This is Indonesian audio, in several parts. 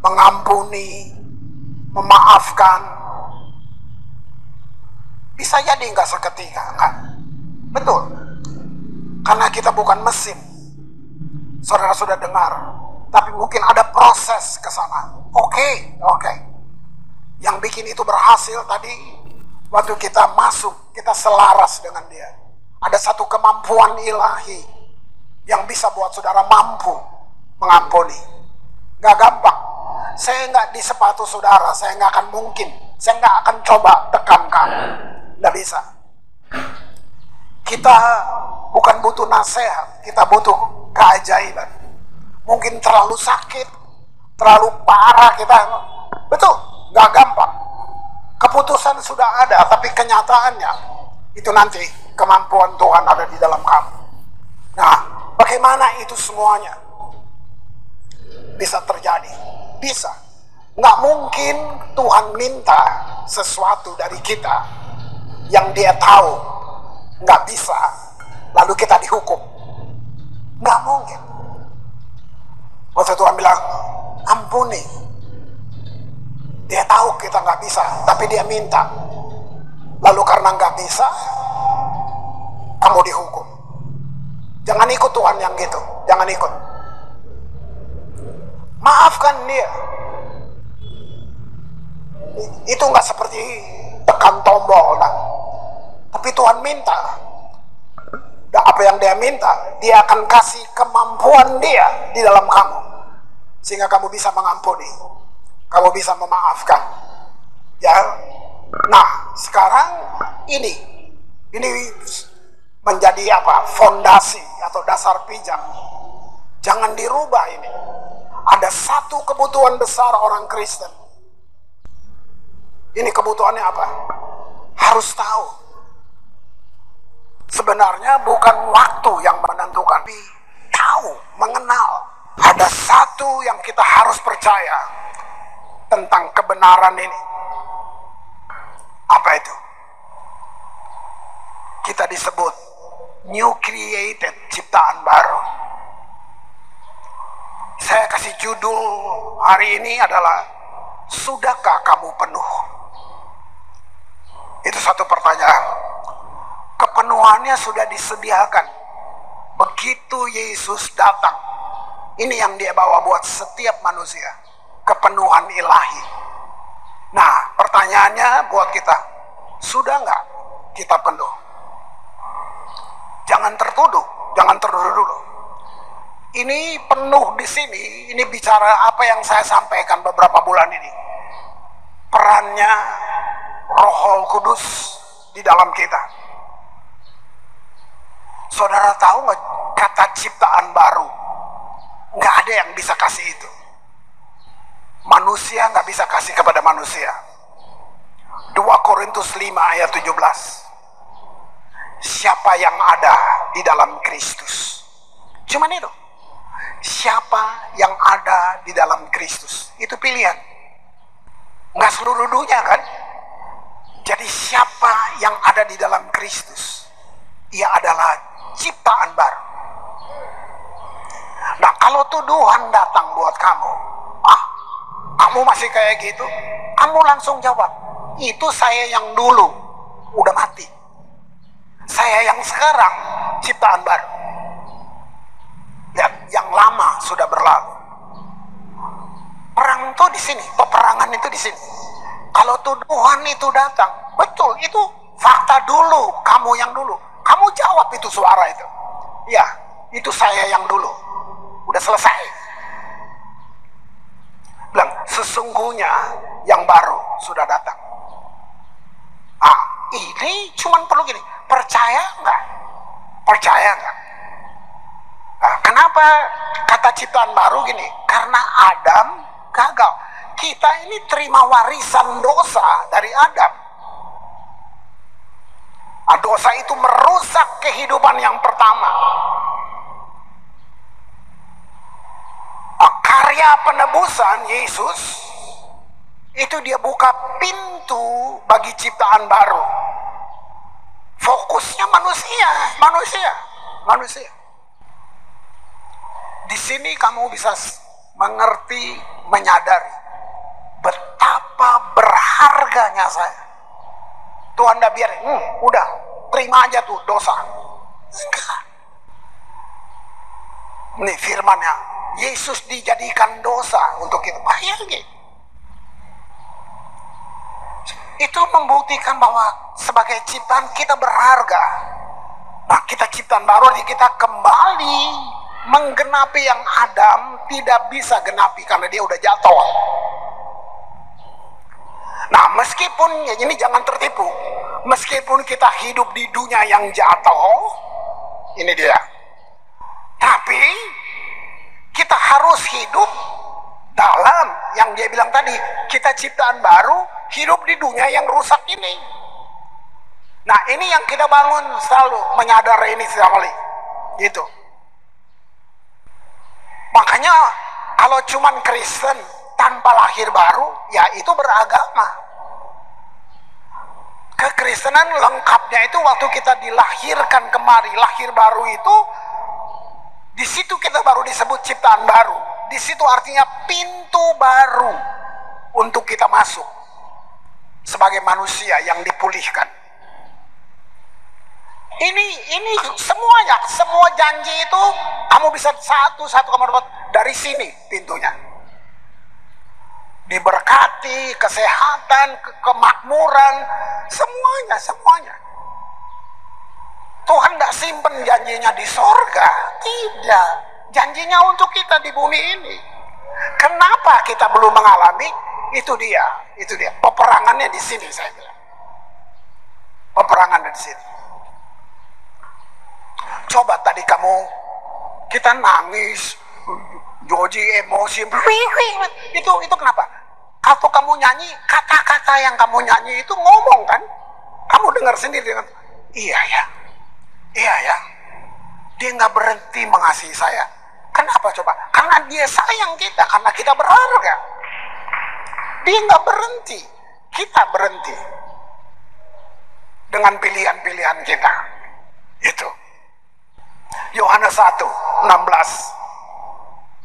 mengampuni, memaafkan. Bisa jadi nggak seketika, nggak? Betul. Karena kita bukan mesin. Saudara sudah dengar. Tapi mungkin ada proses ke sana. Oke. Yang bikin itu berhasil tadi, waktu kita masuk, kita selaras dengan dia. Ada satu kemampuan ilahi yang bisa buat saudara mampu mengampuni. Nggak gampang. Saya nggak di sepatu saudara, saya nggak akan mungkin. Saya nggak akan coba tekan kamu. Nggak bisa. Kita bukan butuh nasihat, kita butuh keajaiban. Mungkin terlalu sakit, terlalu parah kita. Betul, nggak gampang. Keputusan sudah ada, tapi kenyataannya itu nanti kemampuan Tuhan ada di dalam kamu. Nah, bagaimana itu semuanya bisa terjadi? Bisa. Nggak mungkin Tuhan minta sesuatu dari kita yang dia tahu nggak bisa, lalu kita dihukum. Nggak mungkin. Waktu Tuhan bilang, ampuni. Dia tahu kita nggak bisa, tapi dia minta. Lalu karena nggak bisa, kamu dihukum. Jangan ikut Tuhan yang gitu. Jangan ikut. Maafkan dia. Itu nggak seperti tekan tombol, nah. Tapi Tuhan minta. Dan apa yang dia minta, dia akan kasih kemampuan dia di dalam kamu. Sehingga kamu bisa mengampuni. Kamu bisa memaafkan. Ya. Nah, sekarang ini menjadi apa? Fondasi atau dasar pijak. Jangan dirubah ini. Ada satu kebutuhan besar orang Kristen. Ini kebutuhannya apa? Harus tahu. Sebenarnya bukan waktu yang menentukan, tapi tahu, mengenal. Ada satu yang kita harus percaya tentang kebenaran ini. Apa itu? Kita disebut new created, ciptaan baru. Saya kasih judul hari ini adalah, sudahkah kamu penuh? Itu satu pertanyaan. Kepenuhannya sudah disediakan. Begitu Yesus datang, ini yang dia bawa buat setiap manusia. Kepenuhan ilahi. Nah, pertanyaannya buat kita, sudah nggak kita penuh? Jangan tertuduh dulu. Ini penuh di sini, ini bicara apa yang saya sampaikan beberapa bulan ini. Perannya Roh Kudus di dalam kita. Saudara tahu nggak kata ciptaan baru? Nggak ada yang bisa kasih itu. Manusia nggak bisa kasih kepada manusia. 2 Korintus 5 ayat 17. Siapa yang ada di dalam Kristus? Cuman itu. Siapa yang ada di dalam Kristus? Itu pilihan. Nggak seluruh dunia kan? Jadi siapa yang ada di dalam Kristus? Ia adalah ciptaan baru. Nah, kalau tuduhan datang buat kamu, kamu masih kayak gitu, kamu langsung jawab, itu saya yang dulu udah mati. Saya yang sekarang ciptaan baru. Lihat, yang lama sudah berlalu. Perang itu di sini, peperangan itu di sini. Kalau tuduhan itu datang, betul, itu fakta dulu, kamu yang dulu. Kamu jawab itu suara itu. Ya, itu saya yang dulu. Udah selesai. Bilang, sesungguhnya yang baru sudah datang. Ini cuman perlu gini, percaya nggak? Percaya nggak? Kenapa kata ciptaan baru gini? Karena Adam gagal. Kita ini terima warisan dosa dari Adam. Dosa itu merusak kehidupan yang pertama. Karya penebusan Yesus itu dia buka pintu bagi ciptaan baru. Fokusnya manusia. Di sini kamu bisa mengerti menyadari betapa berharganya saya. Tuhan udah biarin, udah terima aja tuh dosa. Enggak. Ini firmannya, Yesus dijadikan dosa untuk kita. Bayangin. Itu membuktikan bahwa sebagai ciptaan kita berharga. Nah, kita ciptaan baru, kita kembali menggenapi yang Adam tidak bisa genapi karena dia udah jatuh. Nah, meskipun, ya ini jangan tertipu, meskipun kita hidup di dunia yang jatuh, ini dia, tapi kita harus hidup dalam yang dia bilang tadi, kita ciptaan baru, hidup di dunia yang rusak ini. Nah, ini yang kita bangun selalu, menyadari ini sekali, gitu. Makanya kalau cuman Kristen tanpa lahir baru, ya itu beragama. Kekristenan lengkapnya itu waktu kita dilahirkan kemari, lahir baru itu, di situ kita baru disebut ciptaan baru. Di situ artinya pintu baru untuk kita masuk sebagai manusia yang dipulihkan. Ini semuanya, semua janji itu kamu bisa satu kamu dapat dari sini pintunya. Diberkati, kesehatan, kemakmuran, semuanya. Tuhan tidak simpen janjinya di sorga, tidak. Janjinya untuk kita di bumi ini. Kenapa kita belum mengalami? Itu dia. Peperangannya di sini, saya bilang. Peperangan di sini. Coba tadi kita nangis, Joji emosi, itu kenapa? Kalau kamu nyanyi, kata-kata yang kamu nyanyi itu ngomong kan? Kamu dengar sendiri dengan, iya ya, dia nggak berhenti mengasihi saya. Kenapa coba? Karena dia sayang kita, karena kita berharga. Dia nggak berhenti, kita berhenti dengan pilihan-pilihan kita. Itu Yohanes 1:16.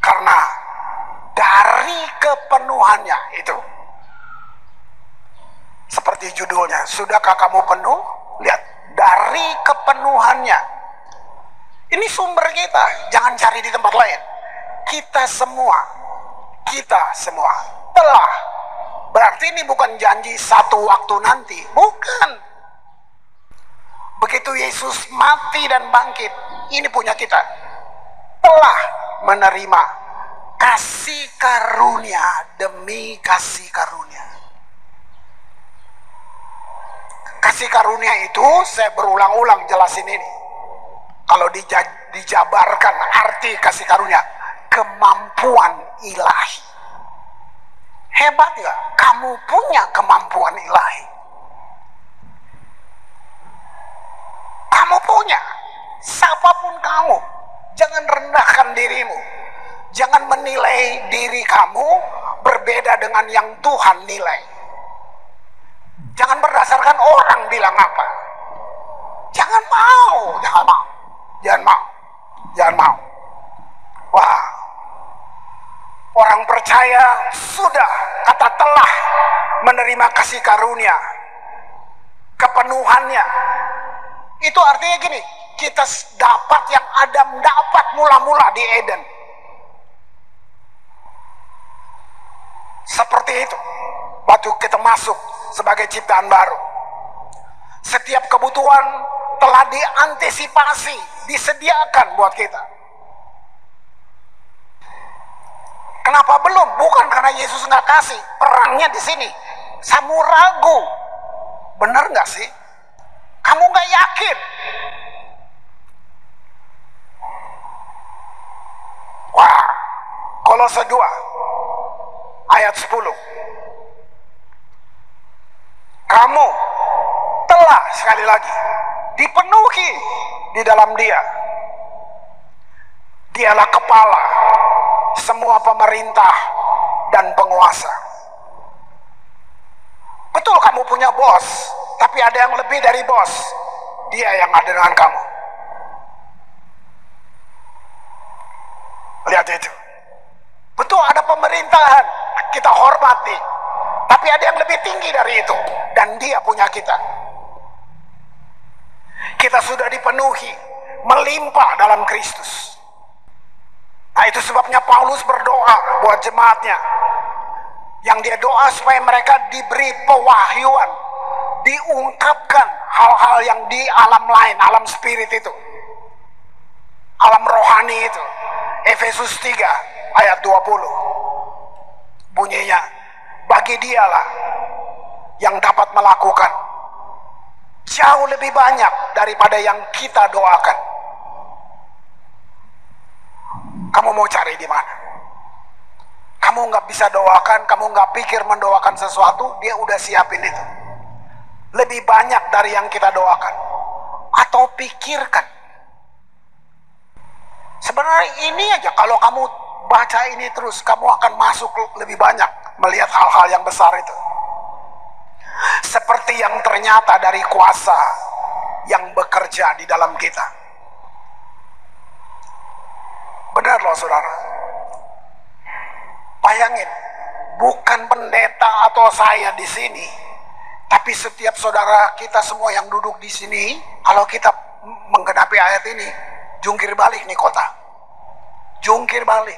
Karena dari kepenuhannya itu, seperti judulnya, sudahkah kamu penuh? Lihat, dari kepenuhannya. Ini sumber kita, jangan cari di tempat lain. Kita semua telah. Berarti ini bukan janji satu waktu nanti, bukan. Begitu Yesus mati dan bangkit, ini punya kita. Telah menerima kasih karunia demi kasih karunia. Kasih karunia itu saya berulang-ulang jelasin ini. Kalau dijabarkan arti kasih karunia, kemampuan ilahi. Hebat gak? Kamu punya kemampuan ilahi. Kamu punya. Siapapun kamu, jangan rendahkan dirimu. Jangan menilai diri kamu berbeda dengan yang Tuhan nilai. Jangan berdasarkan orang bilang apa. Jangan mau. Wah, orang percaya sudah, kata telah menerima kasih karunia, kepenuhannya. Itu artinya gini, kita dapat yang Adam dapat mula-mula di Eden. Seperti itu, waktu kita masuk sebagai ciptaan baru. Setiap kebutuhan telah diantisipasi, disediakan buat kita. Kenapa belum? Bukan karena Yesus nggak kasih. Perangnya di sini. Kamu ragu. Benar nggak sih? Kamu nggak yakin. Wah, Kolose 2 ayat 10. Kamu telah, sekali lagi, dipenuhi di dalam Dia. Dialah kepala semua pemerintah dan penguasa. Betul kamu punya bos, tapi ada yang lebih dari bos. Dia yang ada dengan kamu. Lihat itu. Betul, ada pemerintahan, kita hormati. Tapi ada yang lebih tinggi dari itu, dan dia punya kita. Kita sudah dipenuhi, melimpah dalam Kristus. Nah, itu sebabnya Paulus berdoa buat jemaatnya. Yang dia doa supaya mereka diberi pewahyuan, diungkapkan hal-hal yang di alam lain, alam spirit itu, alam rohani itu. Efesus 3 ayat 20 bunyinya, bagi dialah yang dapat melakukan jauh lebih banyak daripada yang kita doakan. Kamu mau cari di mana? Kamu nggak bisa doakan, kamu nggak pikir mendoakan sesuatu, dia udah siapin itu. Lebih banyak dari yang kita doakan atau pikirkan. Sebenarnya ini aja, kalau kamu baca ini terus, kamu akan masuk lebih banyak melihat hal-hal yang besar itu. Seperti yang ternyata dari kuasa yang bekerja di dalam kita. Benar loh saudara. Bayangin, bukan pendeta atau saya di sini, tapi setiap saudara kita semua yang duduk di sini, kalau kita menggenapi ayat ini, jungkir balik nih kota. Jungkir balik.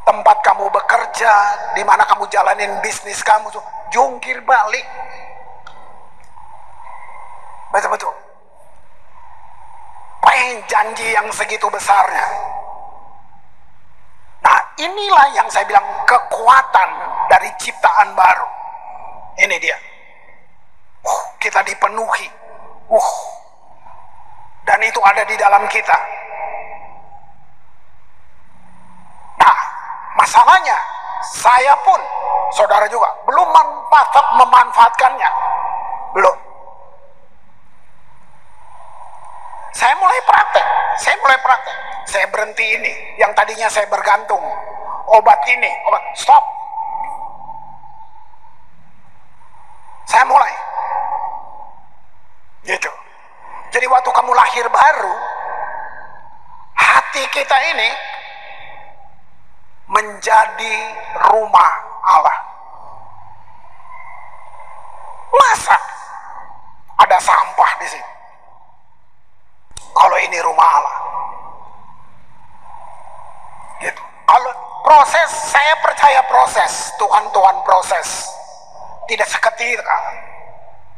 Tempat kamu bekerja, di mana kamu jalanin bisnis kamu, jungkir balik. Betul-betul. Pengen janji yang segitu besarnya. Nah, inilah yang saya bilang kekuatan dari ciptaan baru. Ini dia. Kita dipenuhi. Dan itu ada di dalam kita. Nah, masalahnya, saya pun, saudara juga, belum memanfaatkannya. Belum. Saya mulai praktek. Saya berhenti ini. Yang tadinya saya bergantung. Obat ini, obat, stop. Saya mulai. Gitu. Jadi waktu kamu lahir baru, hati kita ini menjadi rumah Allah. Masa ada sampah di sini? Kalau ini rumah Allah. Gitu. Kalau proses, saya percaya proses. Tuhan proses. Tidak seketika.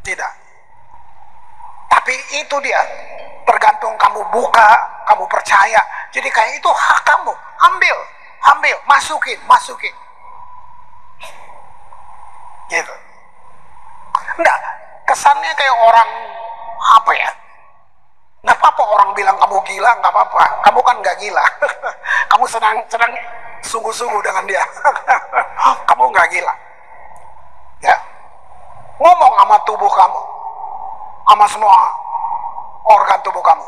Tidak. Tapi itu dia. Tergantung kamu buka, kamu percaya. Jadi kayak itu hak kamu. Ambil, masukin. Gitu. Enggak, kesannya kayak orang apa ya? Nggak apa-apa orang bilang kamu gila, nggak apa-apa. Kamu kan nggak gila. Kamu senang sungguh-sungguh dengan dia. Kamu nggak gila. Ya, ngomong sama tubuh kamu, sama semua organ tubuh kamu.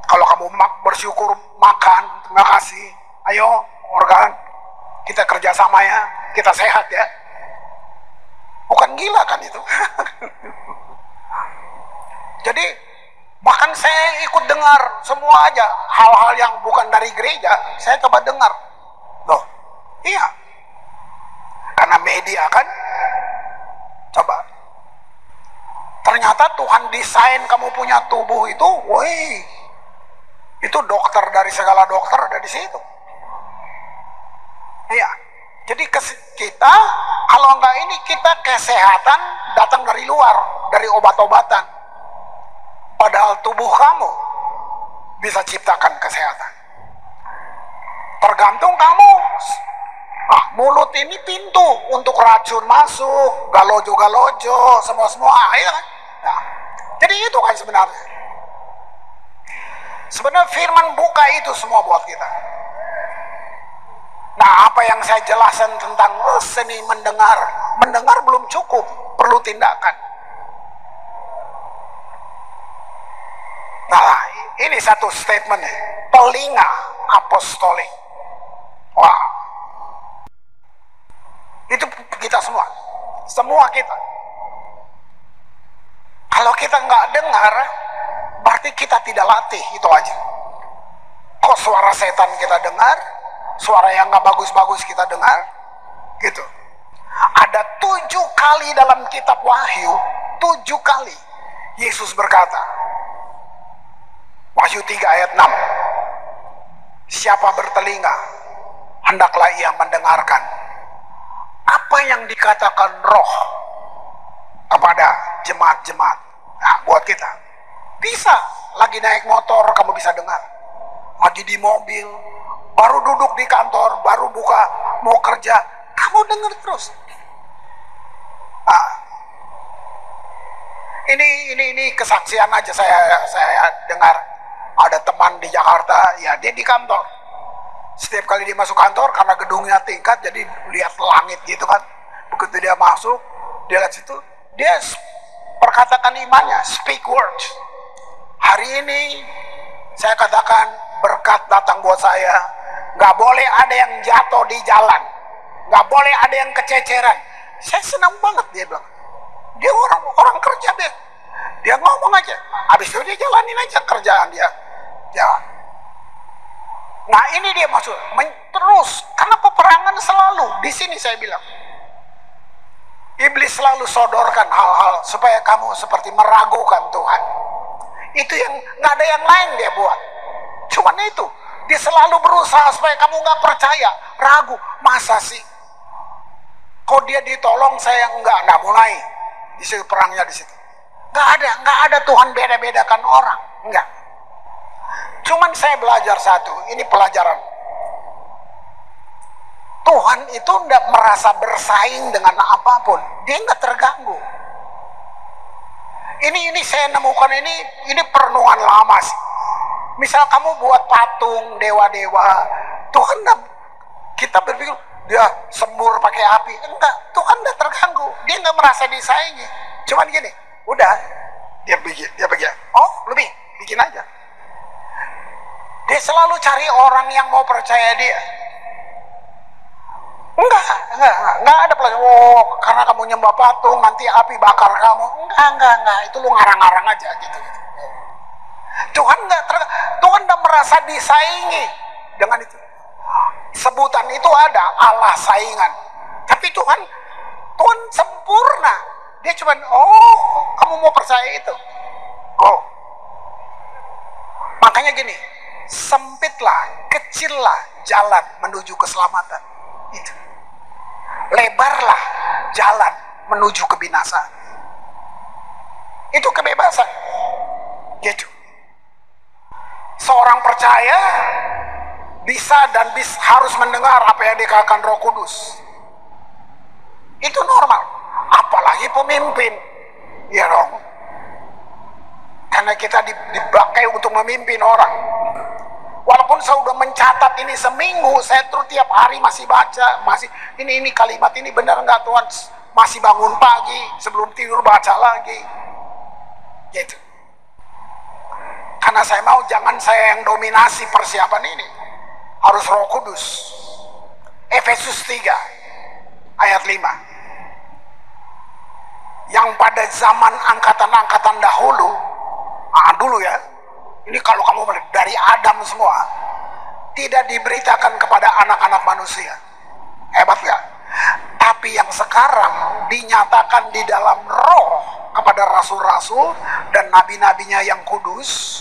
Kalau kamu bersyukur makan, terima kasih. Ayo organ, kita kerjasama ya, kita sehat ya. Bukan gila kan itu. Jadi bahkan saya ikut dengar semua aja hal-hal yang bukan dari gereja, saya coba dengar. Loh, iya. Karena media kan, coba. Ternyata Tuhan desain kamu punya tubuh itu, woi, itu dokter dari segala dokter ada di situ. Iya. Jadi kita, kalau enggak ini kita kesehatan datang dari luar, dari obat-obatan. Padahal tubuh kamu bisa ciptakan kesehatan. Tergantung kamu. Mulut ini pintu untuk racun masuk, galojo-galojo, semua-semua. Ya kan? Nah, jadi itu kan sebenarnya. Sebenarnya firman buka itu semua buat kita. Nah, apa yang saya jelaskan tentang seni mendengar. Mendengar belum cukup, perlu tindakan. Nah, ini satu statement nih. Telinga apostolik. Wah. Itu kita semua. Semua kita. Kalau kita nggak dengar, berarti kita tidak latih, itu aja. Kok suara setan kita dengar, suara yang nggak bagus-bagus kita dengar, gitu. Ada 7 kali dalam kitab Wahyu, 7 kali Yesus berkata, Wahyu 3 ayat 6, siapa bertelinga, hendaklah ia mendengarkan apa yang dikatakan Roh kepada jemaat-jemaat. Nah, buat kita, bisa lagi naik motor kamu bisa dengar, lagi di mobil, baru duduk di kantor, baru buka mau kerja, kamu dengar terus. Ini kesaksian aja saya dengar. Ada teman di Jakarta, ya dia di kantor. Setiap kali dia masuk kantor, karena gedungnya tingkat, jadi lihat langit gitu kan. Begitu dia masuk, dia lihat situ, dia perkatakan imannya, speak words. Hari ini saya katakan berkat datang buat saya. Nggak boleh ada yang jatuh di jalan, nggak boleh ada yang kececeran. Saya senang banget, dia bilang. Dia orang kerja, dia ngomong aja, habis itu dia jalanin aja kerjaan dia. Ya. Nah ini dia maksud, terus karena peperangan selalu di sini. Saya bilang, iblis selalu sodorkan hal-hal supaya kamu seperti meragukan Tuhan. Itu yang nggak ada yang lain dia buat. Cuman itu, dia selalu berusaha supaya kamu nggak percaya, ragu. Masa sih? Kok dia ditolong, saya nggak mulai. Di situ perangnya di situ. Nggak ada Tuhan beda-bedakan orang, nggak. Cuman saya belajar satu, ini pelajaran. Tuhan itu nggak merasa bersaing dengan apapun, dia nggak terganggu. Ini saya nemukan ini perenungan lama sih. Misal kamu buat patung dewa-dewa, Tuhan nggak, kita berpikir dia sembur pakai api, enggak, Tuhan nggak terganggu, dia nggak merasa disaingi. Cuman gini, udah dia bikin, oh lebih bikin aja. Dia selalu cari orang yang mau percaya dia. Enggak ada pelajaran. Oh, karena kamu nyembah patung nanti api bakar kamu. Enggak, itu lu ngarang-ngarang aja gitu. Tuhan nggak merasa disaingi dengan itu. Sebutan itu ada, Allah saingan. Tapi Tuhan sempurna. Dia cuman, oh kamu mau percaya itu, oh. Makanya gini, sempitlah, kecillah jalan menuju keselamatan. Itu. Lebarlah jalan menuju kebinasaan. Itu kebebasan. Gitu. Seorang percaya bisa dan harus mendengar apa yang dikatakan Roh Kudus. Itu normal. Apalagi pemimpin, ya dong. Karena kita dipakai untuk memimpin orang. Walaupun saya sudah mencatat ini seminggu, saya terus tiap hari masih baca, ini kalimat ini benar nggak Tuhan? Masih bangun pagi, sebelum tidur baca lagi. Gitu. Karena saya mau jangan saya yang dominasi persiapan ini. Harus Roh Kudus. Efesus 3 ayat 5. Yang pada zaman angkatan-angkatan dahulu, dulu ya, ini kalau kamu dari Adam semua, tidak diberitakan kepada anak-anak manusia. Hebat ya? Tapi yang sekarang dinyatakan di dalam Roh kepada rasul-rasul dan nabi-nabinya yang kudus,